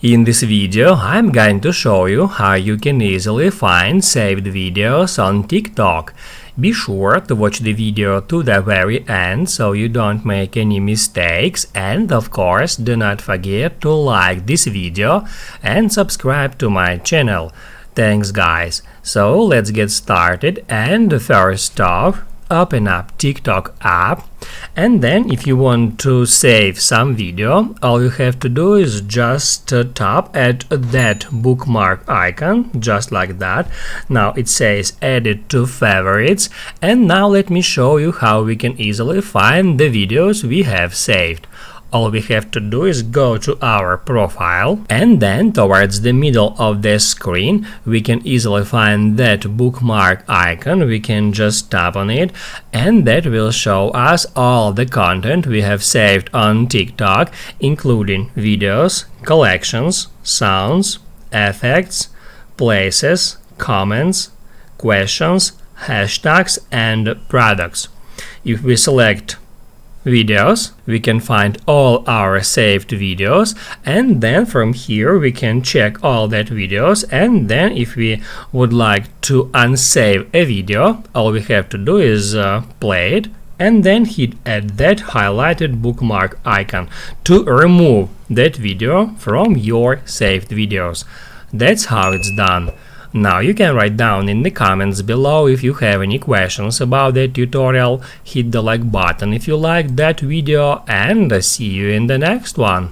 In this video, I'm going to show you how you can easily find saved videos on TikTok. Be sure to watch the video to the very end so you don't make any mistakes, and of course do not forget to like this video and subscribe to my channel. Thanks guys. So let's get started, and first off, open up TikTok app, and then if you want to save some video, all you have to do is just tap at that bookmark icon, just like that. Now it says add it to favorites, and now let me show you how we can easily find the videos we have saved. All we have to do is go to our profile, and then towards the middle of the screen we can easily find that bookmark icon. We can just tap on it, and that will show us all the content we have saved on TikTok, including videos, collections, sounds, effects, places, comments, questions, hashtags, and products. If we select videos, we can find all our saved videos, and then from here we can check all that videos, and then if we would like to unsave a video, all we have to do is play it and then hit at that highlighted bookmark icon to remove that video from your saved videos. That's how it's done. Now you can write down in the comments below if you have any questions about the tutorial, hit the like button if you liked that video, and see you in the next one.